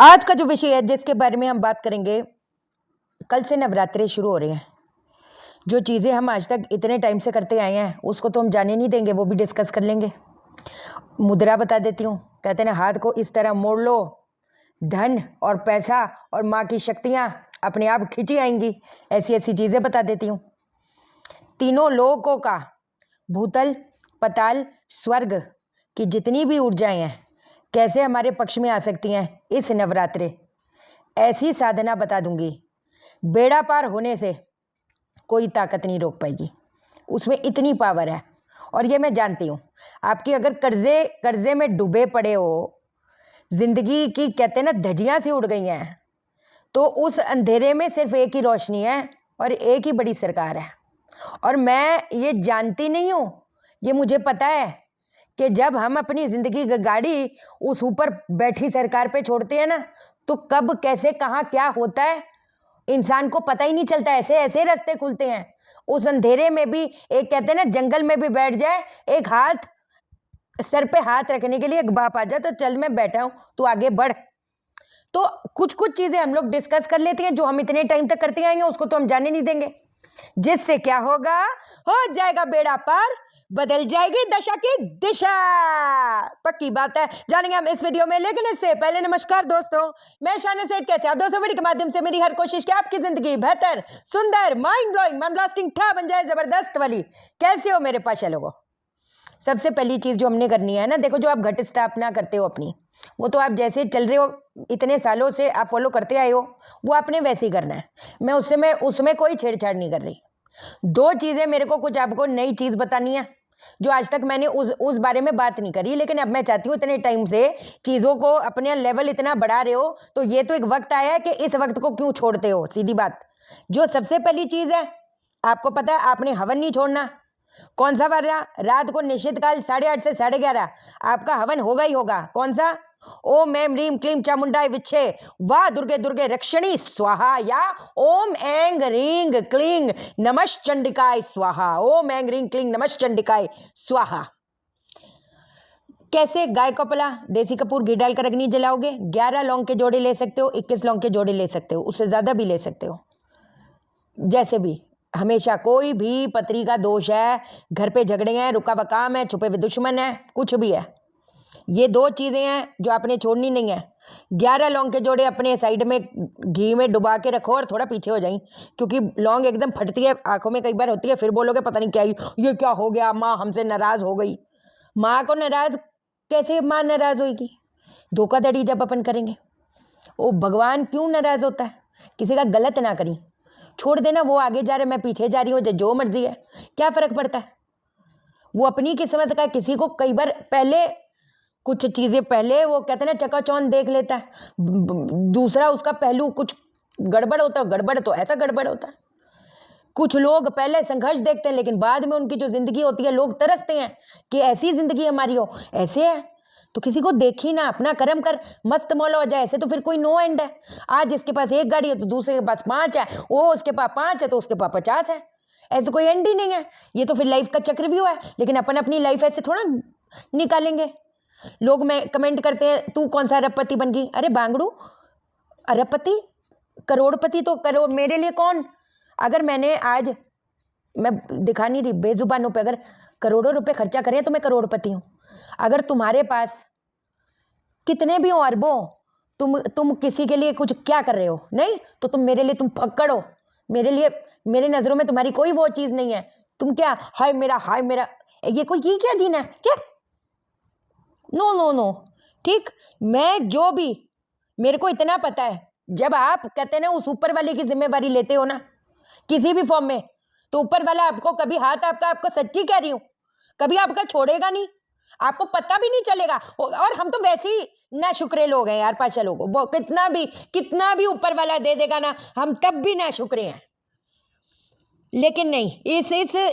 आज का जो विषय है जिसके बारे में हम बात करेंगे, कल से नवरात्रे शुरू हो रहे हैं। जो चीज़ें हम आज तक इतने टाइम से करते आए हैं उसको तो हम जाने नहीं देंगे, वो भी डिस्कस कर लेंगे। मुद्रा बता देती हूँ, कहते हैं ना, हाथ को इस तरह मोड़ लो, धन और पैसा और माँ की शक्तियाँ अपने आप खिंची आएंगी। ऐसी ऐसी चीज़ें बता देती हूँ। तीनों लोकों का, भूतल, पताल, स्वर्ग की जितनी भी ऊर्जाएं हैं कैसे हमारे पक्ष में आ सकती हैं इस नवरात्रे, ऐसी साधना बता दूंगी। बेड़ा पार होने से कोई ताकत नहीं रोक पाएगी, उसमें इतनी पावर है। और ये मैं जानती हूँ, आपकी अगर कर्जे में डूबे पड़े हो, जिंदगी की कहते हैं ना धजियां सी उड़ गई हैं, तो उस अंधेरे में सिर्फ एक ही रोशनी है और एक ही बड़ी सरकार है। और मैं ये जानती नहीं हूँ, ये मुझे पता है कि जब हम अपनी जिंदगी की गाड़ी उस ऊपर बैठी सरकार पे छोड़ते हैं ना, तो कब कैसे कहाँ क्या होता है इंसान को पता ही नहीं चलता। ऐसे ऐसे रास्ते खुलते हैं। उस अंधेरे में भी एक कहते हैं ना, जंगल में भी बैठ जाए, एक हाथ सर पे हाथ रखने के लिए एक बाप आ जाए तो चल मैं बैठा हूं, तू आगे बढ़। तो कुछ कुछ चीजें हम लोग डिस्कस कर लेते हैं जो हम इतने टाइम तक करते आएंगे, उसको तो हम जाने नहीं देंगे। जिससे क्या होगा, हो जाएगा बेड़ा पार, बदल जाएगी दशा की दिशा। पक्की बात है, जानेंगे हम इस वीडियो में। लेकिन इससे पहले नमस्कार दोस्तों, मैं शाना सेठ। कैसे आप दोस्तों? वीडियो के माध्यम से मेरी हर कोशिश कि आपकी जिंदगी बेहतर, सुंदर, माइंड ब्लोइंग, मन ब्लास्टिंग ठा बन जाए, जबरदस्त वाली। कैसे हो मेरे पास लोगों? सबसे पहली चीज जो हमने करनी है ना, देखो, जो आप घट स्थापना करते हो अपनी, वो तो आप जैसे चल रहे हो, इतने सालों से आप फॉलो करते आए हो, वो आपने वैसे ही करना है। मैं उसमें कोई छेड़छाड़ नहीं कर रही। दो चीजें मेरे को कुछ आपको नई चीज बतानी है जो आज तक मैंने उस बारे में बात नहीं करी, लेकिन अब मैं चाहती हूँ, इतने टाइम से चीजों को अपने लेवल इतना बढ़ा रहे हो, तो ये तो एक वक्त आया है कि इस वक्त को क्यों छोड़ते हो। सीधी बात, जो सबसे पहली चीज है, आपको पता है आपने हवन नहीं छोड़ना। कौन सा वाला? रात को निश्चित काल 8:30 से 11:30 आपका हवन होगा ही होगा। कौन सा? ओम ऐं ह्रीं क्लीं चामुंडाय विच्छे वाह दुर्गे दुर्गे रक्षणी स्वाहा, या ओम ऐं ह्रीं क्लीं नमश्चंडिकाय स्वाहा। ओम ऐं ह्रीं क्लीं नमश्चंडिकाय स्वाहा। कैसे? गाय का पला, देसी कपूर, घी डालकर अग्नि जलाओगे। 11 लौंग के जोड़े ले सकते हो, 21 लौंग के जोड़े ले सकते हो, उससे ज्यादा भी ले सकते हो। जैसे भी, हमेशा कोई भी पत्री का दोष है, घर पे झगड़े हैं, रुका हुआ काम है, छुपे हुए दुश्मन है, कुछ भी है, ये दो चीजें हैं जो आपने छोड़नी नहीं है। 11 लौंग के जोड़े अपने साइड में घी में डुबा के रखो और थोड़ा पीछे हो जाए, क्योंकि लौंग एकदम फटती है, आंखों में कई बार होती है, फिर बोलोगे पता नहीं क्या ही ये क्या हो गया, माँ हमसे नाराज हो गई। माँ को नाराज कैसे माँ नाराज होगी? धोखाधड़ी जब अपन करेंगे, वो भगवान क्यों नाराज होता है? किसी का गलत ना करी, छोड़ देना, वो आगे जा रहे, मैं पीछे जा रही हूँ, जो मर्जी है, क्या फर्क पड़ता है? वो अपनी किस्मत का। किसी को कई बार पहले कुछ चीजें, पहले वो कहते हैं ना चकाचौंध देख लेता है, दूसरा उसका पहलू कुछ गड़बड़ होता है, गड़बड़ तो ऐसा गड़बड़ होता है। कुछ लोग पहले संघर्ष देखते हैं, लेकिन बाद में उनकी जो जिंदगी होती है, लोग तरसते हैं कि ऐसी जिंदगी हमारी हो। ऐसे है तो किसी को देखी ना, अपना कर्म कर, मस्त मौला हो जाए। ऐसे तो फिर कोई नो एंड है। आज जिसके पास एक गाड़ी है तो दूसरे के पास 5 है, वो उसके पास 5 है तो उसके पास 50 है। ऐसे कोई एंड ही नहीं है। ये तो फिर लाइफ का चक्रव्यूह है। लेकिन अपन अपनी लाइफ ऐसे थोड़ा निकालेंगे। लोग में कमेंट करते हैं, तू कौन सा अरबपति बन गई? अरे बांगड़ू, अरबपति करोड़पति तो करो मेरे लिए कौन? अगर मैंने आज, मैं दिखा नहीं रही बेजुबानों पे, अगर करोड़ों रुपए खर्चा करें तो मैं करोड़पति हूं। अगर तुम्हारे पास कितने भी हो, अरबों, तुम किसी के लिए कुछ क्या कर रहे हो? नहीं, तो तुम मेरे लिए, तुम फक्कड़ हो मेरे लिए। मेरे नजरों में तुम्हारी कोई वो चीज नहीं है। तुम क्या हाय मेरा, हाय मेरा, ये कोई, ये क्या जीना है? क्या? No no no. ठीक, मैं जो भी, मेरे को इतना पता है, जब आप कहते हैं ना उस ऊपर वाले की जिम्मेवारी लेते हो ना किसी भी फॉर्म में, तो ऊपर वाला आपको कभी हाथ आपका, आपको सच्ची कह रही हूं, कभी आपका छोड़ेगा नहीं, आपको पता भी नहीं चलेगा। और हम तो वैसे ही ना शुक्रे लोग हैं यार, पाशा लोगों, कितना भी ऊपर वाला दे देगा ना, हम तब भी ना शुक्रे हैं। लेकिन नहीं, इस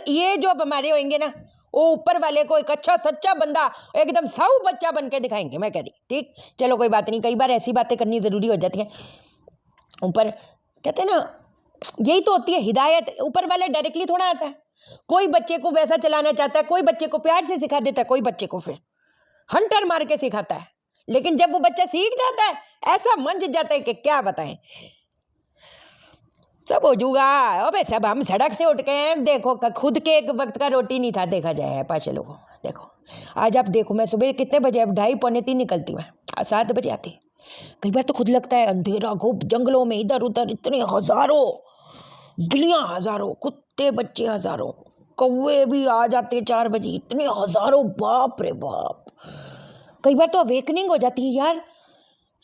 ये जो अब हमारे होंगे ना, वो ऊपर वाले को एक अच्छा सच्चा बंदा, एकदम साऊ बच्चा बन के दिखाएंगे, मैं कह रही। ठीक, चलो कोई बात नहीं, कई बार ऐसी बातें करनी जरूरी हो जाती है। ऊपर कहते हैं ना, यही तो होती है हिदायत। ऊपर वाले डायरेक्टली थोड़ा आता है। कोई बच्चे को वैसा चलाना चाहता है, कोई बच्चे को प्यार से सिखा देता है, कोई बच्चे को फिर हंटर मार के सिखाता है। लेकिन जब वो बच्चा सीख जाता है ऐसा मंच जाता है कि क्या बताएं। सब हो जूगा। अबे सब हम सड़क से उठ के देखो खुद के एक वक्त का रोटी नहीं था देखा जाए पाशे लोगों। देखो आज आप देखो मैं सुबह कितने बजे, अब 2:30-3 निकलती मैं, 7 बजे आती। कई बार तो खुद लगता है अंधेरा खूब, जंगलों में इधर उधर इतने हजारों बिल्लियां, हजारों कुत्ते बच्चे, हजारों कौवे भी आ जाते 4 बजे, इतने हजारों, बाप रे बाप। कई बार तो अवेकनिंग हो जाती है यार,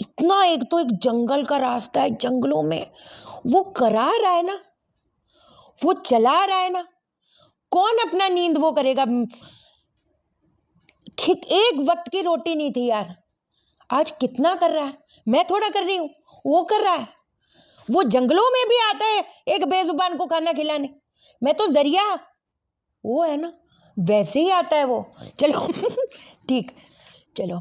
इतना एक तो एक जंगल का रास्ता है, जंगलों में वो करा रहा है ना, वो चला रहा है ना, कौन अपना नींद वो करेगा। एक वक्त की रोटी नहीं थी यार, आज कितना कर रहा है। मैं थोड़ा कर रही हूं, वो कर रहा है। वो जंगलों में भी आता है एक बेजुबान को खाना खिलाने, मैं तो जरिया वो है ना, वैसे ही आता है वो। चलो ठीक, चलो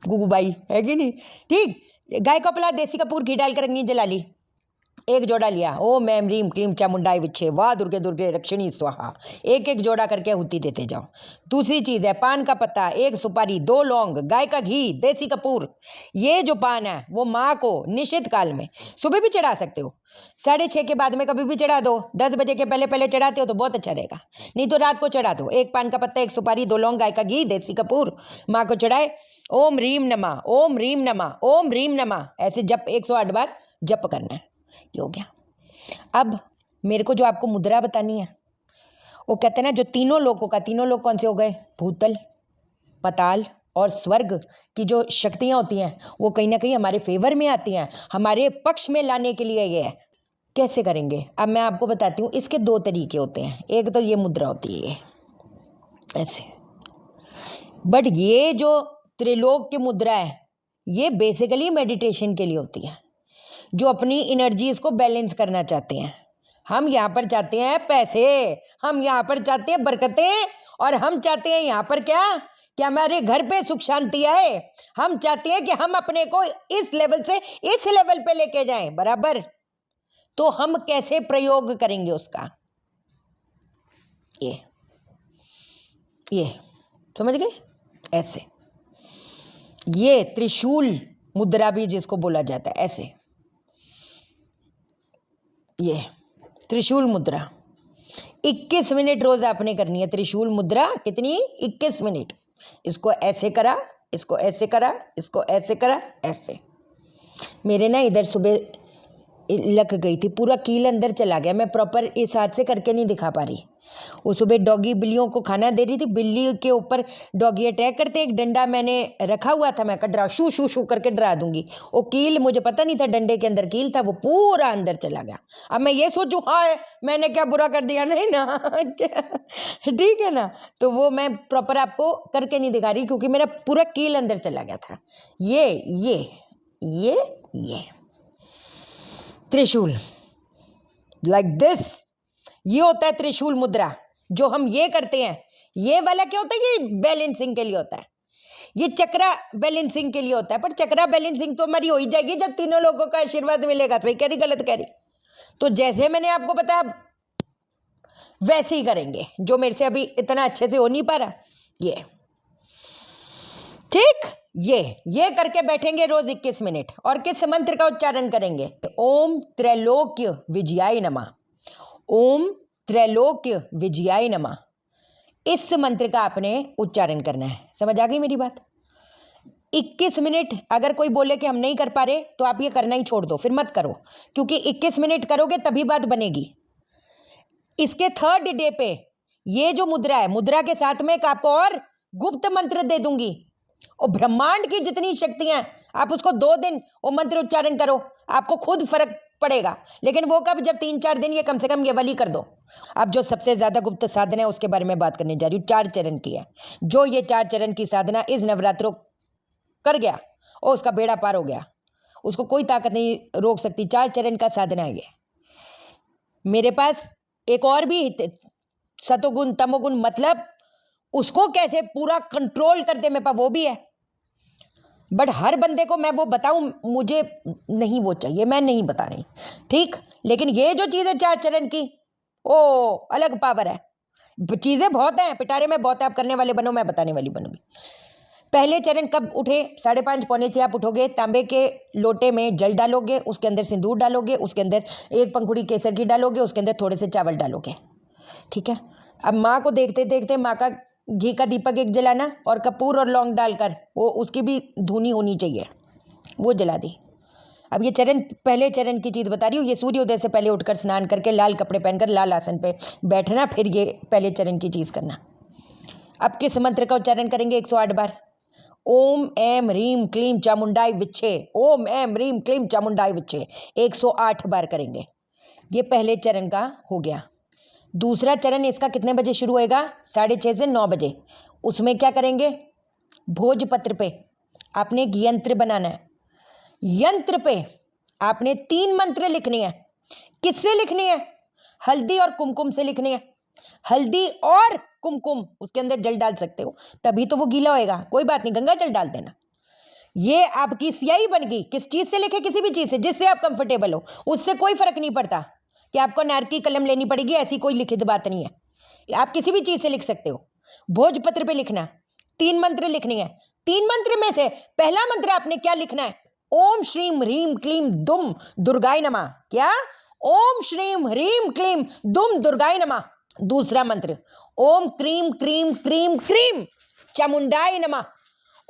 गुगू बाई है कि नहीं, ठीक। गाय का पला देसी कपूर घी डालकर अग्नि जला ली, एक जोड़ा लिया। ओम ऐम ह्रीम क्लीम चामुंडाई विच्छे, वाह दुर्गे दुर्गे रक्षिणी स्वाहा। एक एक जोड़ा करके आहुति देते जाओ। दूसरी चीज है पान का पत्ता, 1 सुपारी, 2 लौंग, गाय का घी, देसी कपूर। ये जो पान है वो माँ को निश्चित काल में सुबह भी चढ़ा सकते हो, 6:30 के बाद में कभी भी चढ़ा दो। 10 बजे के पहले पहले चढ़ाते हो तो बहुत अच्छा रहेगा, नहीं तो रात को चढ़ा दो। 1 पान का पत्ता, 1 सुपारी, 2 लौंग, गाय का घी, देसी कपूर, माँ को चढ़ाए। ओम ह्रीम नमः, ओम ह्रीम नमः, ओम ह्रीम नमः, ऐसे जप 108 बार जप करना है। ये हो गया। अब मेरे को जो आपको मुद्रा बतानी है, वो कहते हैं ना जो तीनों लोगों का, तीनों लोग कौन से हो गए, भूतल, पताल और स्वर्ग की जो शक्तियां होती हैं वो कहीं ना कहीं हमारे फेवर में आती हैं, हमारे पक्ष में लाने के लिए ये है। कैसे करेंगे अब मैं आपको बताती हूँ। इसके 2 तरीके होते हैं, एक तो ये मुद्रा होती है ऐसे, बट ये जो त्रिलोक की मुद्रा है ये बेसिकली मेडिटेशन के लिए होती है, जो अपनी एनर्जीज को बैलेंस करना चाहते हैं। हम यहाँ पर चाहते हैं पैसे, हम यहाँ पर चाहते हैं बरकतें, और हम चाहते हैं यहाँ पर क्या कि हमारे घर पे सुख शांति आए। हम चाहते हैं कि हम अपने को इस लेवल से इस लेवल पे लेके जाएं, बराबर। तो हम कैसे प्रयोग करेंगे उसका, ये समझ गए ऐसे। ये त्रिशूल मुद्रा भी जिसको बोला जाता है ऐसे, ये त्रिशूल मुद्रा 21 मिनट रोज आपने करनी है। त्रिशूल मुद्रा कितनी, 21 मिनट। इसको ऐसे करा, इसको ऐसे करा, इसको ऐसे करा, ऐसे। मेरे ना इधर सुबह लग गई थी, पूरा कील अंदर चला गया, मैं प्रॉपर इस हाथ से करके नहीं दिखा पा रही। वो सुबह डॉगी बिल्लियों को खाना दे रही थी, बिल्ली के ऊपर डॉगी अटैक करते, एक डंडा मैंने रखा हुआ था, मैं डरा शू शू शू करके डरा दूंगी। वो कील मुझे पता नहीं था डंडे के अंदर कील था, वो पूरा अंदर चला गया। अब मैं ये सोचूं हाँ मैंने क्या बुरा कर दिया, नहीं ना ठीक है ना। तो वो मैं प्रॉपर आपको करके नहीं दिखा रही क्योंकि मेरा पूरा कील अंदर चला गया था। ये त्रिशूल लाइक दिस, ये होता है त्रिशूल मुद्रा। जो हम ये करते हैं, ये वाला क्या होता है, ये बैलेंसिंग के लिए होता है, ये चक्रा बैलेंसिंग के लिए होता है। पर चक्रा बैलेंसिंग तो हमारी हो ही जाएगी जब तीनों लोगों का आशीर्वाद मिलेगा। सही कह रही गलत कह रही, तो जैसे मैंने आपको बताया वैसे ही करेंगे, जो मेरे से अभी इतना अच्छे से हो नहीं पा रहा ये, ठीक। ये करके बैठेंगे रोज 21 मिनट। और किस मंत्र का उच्चारण करेंगे, ओम त्रैलोक्य विजयाय नमः, ओम त्रैलोक्य विजयाय नमः। इस मंत्र का आपने उच्चारण करना है। समझ आ गई मेरी बात। 21 मिनट अगर कोई बोले कि हम नहीं कर पा रहे तो आप ये करना ही छोड़ दो, फिर मत करो, क्योंकि 21 मिनट करोगे तभी बात बनेगी। इसके 3rd डे पे ये जो मुद्रा है, मुद्रा के साथ में एक आपको और गुप्त मंत्र दे दूंगी, और ब्रह्मांड की जितनी शक्तियां, आप उसको 2 दिन वो मंत्र उच्चारण करो, आपको खुद फर्क पड़ेगा। लेकिन वो कब, जब 3-4 दिन ये कम से कम ये वाली कर दो। अब जो सबसे ज्यादा गुप्त साधना है उसके बारे में बात करने जा रही हूँ। 4 चरण की है, जो ये 4 चरण की साधना इस नवरात्रों कर गया और उसका बेड़ा पार हो गया, उसको कोई ताकत नहीं रोक सकती। 4 चरण का साधना है ये। मेरे पास एक और भी सतोगुण तमोगुण, मतलब उसको कैसे पूरा कंट्रोल करते मेरे पास वो भी है, बट हर बंदे को मैं वो बताऊं मुझे नहीं वो चाहिए, मैं नहीं बता रही, ठीक। लेकिन ये जो चीज है 4 चरण की, ओ अलग पावर है। चीजें बहुत हैं, पिटारे में बहुत है, आप करने वाले बनो, मैं बताने वाली बनूंगी। पहले चरण कब उठे? 5:30 पौने 6 आप उठोगे। तांबे के लोटे में जल डालोगे, उसके अंदर सिंदूर डालोगे, उसके अंदर 1 पंखुड़ी केसर की डालोगे, उसके अंदर थोड़े से चावल डालोगे। ठीक है। अब माँ को देखते देखते माँ का घी का दीपक एक जलाना और कपूर और लौंग डालकर वो उसकी भी धुनी होनी चाहिए, वो जला दी। अब ये चरण, पहले चरण की चीज़ बता रही हूँ। ये सूर्योदय से पहले उठकर स्नान करके लाल कपड़े पहनकर लाल आसन पे बैठना, फिर ये पहले चरण की चीज़ करना। अब किस मंत्र का उच्चारण करेंगे 108 बार? ओम एम ह्रीम क्लीम चामुंडाई विच्छे, ओम एम ह्रीम क्लीम चामुंडाई विच्छे 108 बार करेंगे। ये पहले चरण का हो गया। दूसरा चरण इसका कितने बजे शुरू होएगा? 6:30 से 9 बजे। उसमें क्या करेंगे? भोजपत्र पे आपने एक यंत्र बनाना है। यंत्र पे आपने 3 मंत्र लिखने हैं। किससे लिखनी है? हल्दी और कुमकुम से लिखनी है। हल्दी और कुमकुम, उसके अंदर जल डाल सकते हो, तभी तो वो गीला होएगा। कोई बात नहीं, गंगा जल डाल देना। ये आपकी स्याही बन गई। किस चीज से लिखे? किसी भी चीज से जिससे आप कंफर्टेबल हो, उससे कोई फर्क नहीं पड़ता कि आपको नारकी कलम लेनी पड़ेगी, ऐसी कोई लिखित बात नहीं है। आप किसी भी चीज से लिख सकते हो। भोजपत्र पे लिखना, 3 मंत्र लिखनी है। 3 मंत्र में से पहला मंत्र आपने क्या लिखना है? ओम श्रीम ह्रीम क्लीम दुम दुर्गाय नमः। क्या? ओम श्रीम ह्रीम क्लीम दुम दुर्गाय नमः। दूसरा मंत्र, ओम क्रीम क्रीम क्रीम क्रीम चामुंडाय नमः।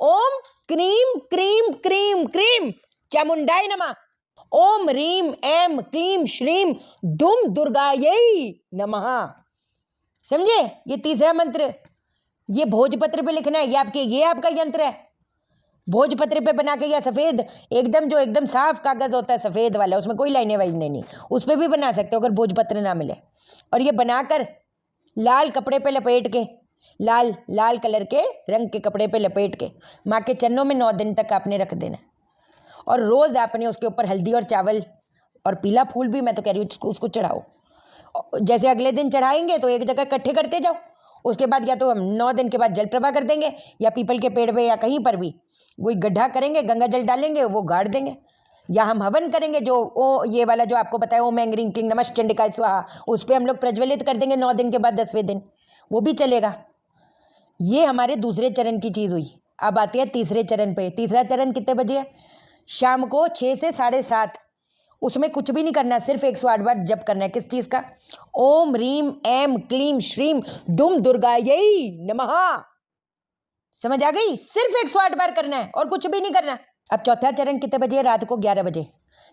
ओम क्रीम क्रीम क्रीम क्रीम चामुंडाय नमः। ओम ह्रीम एम क्लीम श्रीम दुम दुर्गायै नमः। समझे? ये तीसरा मंत्र, ये भोजपत्र पे लिखना है। ये आपका यंत्र है। भोजपत्र पे बना के, या सफेद एकदम, जो एकदम साफ कागज होता है सफेद वाला, उसमें कोई लाइनें वाइनें नहीं, उस पर भी बना सकते हो अगर भोजपत्र ना मिले। और ये बनाकर लाल कपड़े पे लपेट के, लाल लाल कलर के रंग के कपड़े पे लपेट के माँ के चरणों में 9 दिन तक आपने रख देना। और रोज आपने उसके ऊपर हल्दी और चावल और पीला फूल भी, मैं तो कह रही हूँ, उसको चढ़ाओ। जैसे अगले दिन चढ़ाएंगे तो एक जगह इकट्ठे करते जाओ। उसके बाद या तो हम 9 दिन के बाद जल प्रवाह कर देंगे, या पीपल के पेड़ पे या कहीं पर भी कोई गड्ढा करेंगे, गंगा जल डालेंगे, वो गाड़ देंगे। या हम हवन करेंगे, जो ये वाला जो आपको बताया, ओम ऐं ह्रीं क्लीं नमः चंडिकाय स्वाहा, उस पर हम लोग प्रज्वलित कर देंगे 9 दिन के बाद 10वें दिन, वो भी चलेगा। ये हमारे दूसरे चरण की चीज़ हुई। अब आती है तीसरे चरण पे। तीसरा चरण कितने बजे है? शाम को 6 से 7:30। उसमें कुछ भी नहीं करना, सिर्फ 108 बार जप करना है। किस चीज का? ओम ह्रीम एम क्लीम श्रीम दुम दुर्गायै नमः। समझ आ गई? सिर्फ 108 बार करना है और कुछ भी नहीं करना। अब चौथा चरण कितने बजे है? रात को 11 बजे,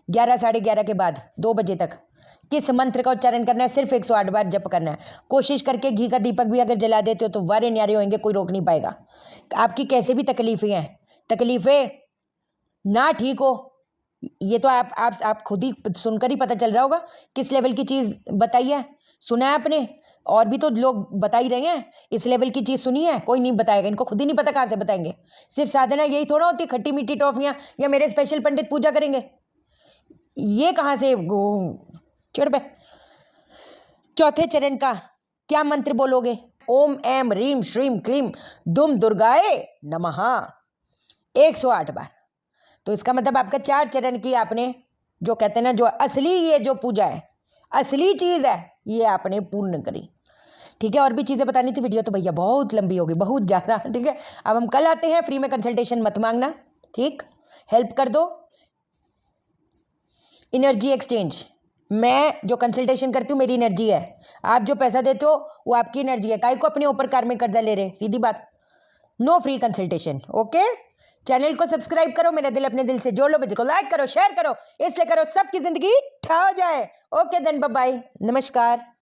11 साढ़े 11 के बाद 2 बजे तक। किस मंत्र का उच्चारण करना है? सिर्फ 108 बार जप करना है। कोशिश करके घी का दीपक भी अगर जला देते हो तो वारे न्यारे होंगे, कोई रोक नहीं पाएगा। आपकी कैसे भी तकलीफें हैं, तकलीफें ना ठीक हो, ये तो आप खुद ही सुनकर ही पता चल रहा होगा किस लेवल की चीज़ बताई है। सुना है आपने? और भी तो लोग बता ही रहे हैं। इस लेवल की चीज़ सुनी है? कोई नहीं बताएगा, इनको खुद ही नहीं पता, कहाँ से बताएंगे। सिर्फ साधना यही थोड़ा होती है, खट्टी मीठी टॉफियाँ या मेरे स्पेशल पंडित पूजा करेंगे, ये कहाँ से चिड़ पे। चौथे चरण का क्या मंत्र बोलोगे? ओम एम ह्रीम श्रीम क्लीम दुम दुर्गाए नमः 108 बार। तो इसका मतलब आपका 4 चरण की आपने, जो कहते हैं ना, जो असली ये जो पूजा है, असली चीज है, ये आपने पूर्ण करी। ठीक है। और भी चीजें बतानी थी, वीडियो तो भैया बहुत लंबी होगी, बहुत ज्यादा। ठीक है। अब हम कल आते हैं। फ्री में कंसल्टेशन मत मांगना, ठीक? हेल्प कर दो। एनर्जी एक्सचेंज, मैं जो कंसल्टेशन करती हूँ मेरी एनर्जी है, आप जो पैसा देते हो वो आपकी एनर्जी है। काहे को अपने ऊपर कार्मिक कर्जा ले रहे? सीधी बात। No free consultation. Okay. Channel को सब्सक्राइब करो, मेरा दिल अपने दिल से जोड़ लो, वीडियो को लाइक करो, शेयर करो, इसलिए करो सबकी जिंदगी ठा हो जाए। ओके देन, बाय बाय, नमस्कार।